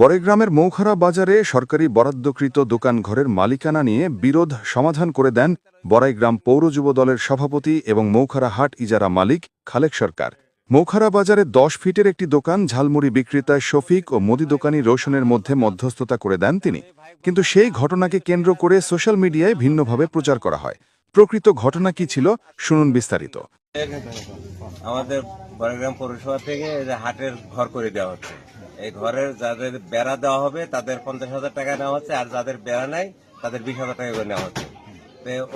বড়াইগ্রামের মৌখারা বাজারে সরকারি বরাদ্দকৃত দোকানঘরের মালিকানা নিয়ে বিরোধ সমাধান করে দেন বড়াইগ্রাম পৌর যুব দলের সভাপতি এবং মৌখারা হাট ইজারা মালিক খালেক সরকার। মৌখারা বাজারে ১০ ফিটের একটি দোকান ঝালমুড়ি বিক্রেতা শফিক ও মুদি দোকানি রোশনের মধ্যে মধ্যস্থতা করে দেন তিনি। কিন্তু সেই ঘটনাকে কেন্দ্র করে সোশ্যাল মিডিয়ায় ভিন্নভাবে প্রচার করা হয়। প্রকৃত ঘটনা কি ছিল, শুনুন বিস্তারিত। আমাদের বড়াইগ্রাম পৌরসভা থেকে হাটের ঘর করে দেওয়া হচ্ছে। এই ঘরের যাদের বেড়া দেওয়া হবে তাদের 50,000 টাকা নেওয়া হচ্ছে, আর যাদের বেড়া নাই তাদের 20,000 টাকা করে নেওয়া হচ্ছে।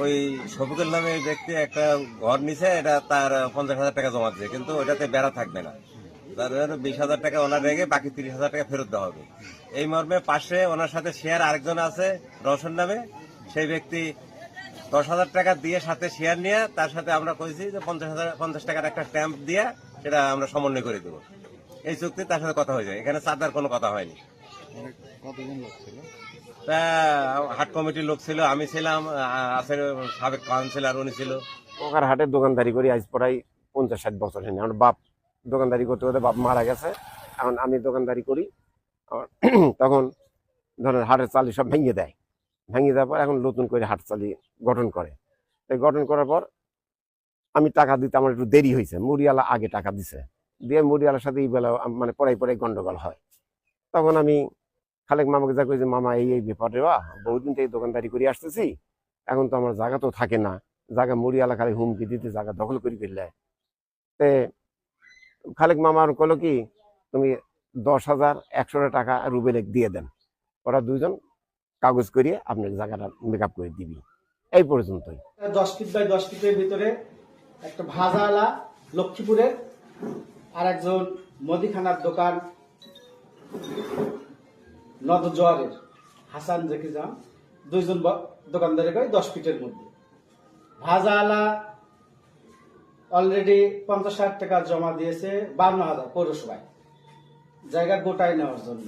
ওই শফিকুল নামে এই ব্যক্তি একটা ঘর নিছে, এটা তার 50,000 টাকা জমা দিচ্ছে, কিন্তু ওটাতে বেড়া থাকবে না। তার 20,000 টাকা ওনার রেখে বাকি 30,000 টাকা ফেরত দেওয়া হবে। এই মর্মে পাশে ওনার সাথে শেয়ার আরেকজন আছে রওশন নামে, সেই ব্যক্তি 10,000 টাকা দিয়ে সাথে শেয়ার নিয়ে তার সাথে আমরা কইছি যে 50 টাকার একটা স্ট্যাম্প দিয়ে সেটা আমরা সমন্বয় করে দেবো। এই চুক্তি তার সাথে কথা হয়ে যায়, এখানে চাঁদার কোনো কথা হয়নি। তা হাট কমিটির লোক ছিল, আমি ছিলাম, আছে সাবেক কাউন্সিলর উনি ছিল। ওখানে হাটের দোকানদারি করি আজ প্রায় 50-60 বছর হয়নি। আমার বাপ দোকানদারি করতে করতে বাপ মারা গেছে, এখন আমি দোকানদারি করি। তখন ধরেন হাটের চালি সব ভেঙে দেয়, ভেঙে দেওয়ার পর এখন নতুন করে হাট চালি গঠন করে। এই গঠন করার পর আমি টাকা দিতে আমার একটু দেরি হয়েছে, মুড়িওয়ালা আগে টাকা দিছে, দিয়ে মুড়িওয়ালার সাথে এই বেলা মানে পড়াই গন্ডগোল হয়। তখন আমি খালেক মামাকে যা কই যে মামা এই ব্যাপারে বহুদিন থেকে দোকানদারি করে আসতেছি, এখন তো আমার জায়গা তো থাকে না, জায়গা মুড়িওয়ালা খালি হুমকি দিতে জায়গা দখল করে ফেললে। তে খালেক মামা আর কলো কি, তুমি 10,100 টাকা রুবেলেক দিয়ে দেন, ওরা দুইজন কাগজ করিয়ে আপনার জায়গাটা মেক আপ করে দিবি। এই পর্যন্তই। 10 ফিট বাই 10 ফিটের ভিতরে একটা ভাজাওয়ালা লক্ষ্মীপুরের, আর একজন মুদিখানার দোকান নদজোয়ারের হাসান জাকিজাম, দুইজন দোকানদারের করে 10 ফিটের মধ্যে। ভাজাওয়ালা অলরেডি 50,000 টাকা জমা দিয়েছে 52,000 পৌরসভায় জায়গা গোটায় নেওয়ার জন্য।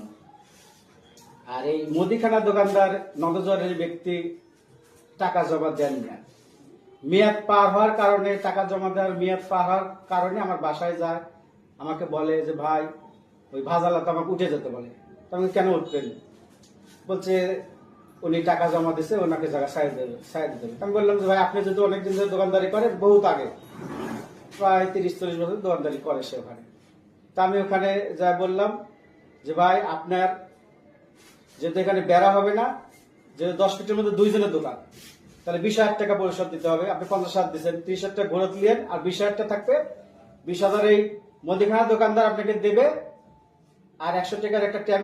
আর এই মুদিখানা দোকানদার নদজোয়ারের ব্যক্তি টাকা জমা দেন না, মেয়াদ পার হওয়ার কারণে, টাকা জমা দেওয়ার মেয়াদ পার হওয়ার কারণে আমার বাসায় যায়, আমাকে বলে যে ভাই ওই ভাজালা তো আমাকে উঠে যেতে বলে। তখন কেন উঠবেন, বলছে উনি টাকা জমা দিছে, ওনাকে জায়গা সাইড দেবে। আমি বললাম যে ভাই আপনি যদি অনেকদিন ধরে দোকানদারি করেন, বহুত আগে প্রায় 30-40 বছর দোকানদারি করে সে ওখানে। তা আমি ওখানে যা বললাম যে ভাই আপনার যেহেতু এখানে বেড়া হবে না, যেহেতু 10 ফিটের মধ্যে দুইজনের দোকান, তাহলে 20,000 টাকা পরিশোধ দিতে হবে। আপনি 50,000 দিচ্ছেন, 30,000 টাকা ঘোরত নিলেন, আর 20,000 টাকা থাকবে। 20,000 এই মুদিখানা দোকানদার আপনাকে দেবে, আর 100 টাকার একটা ট্যাক্স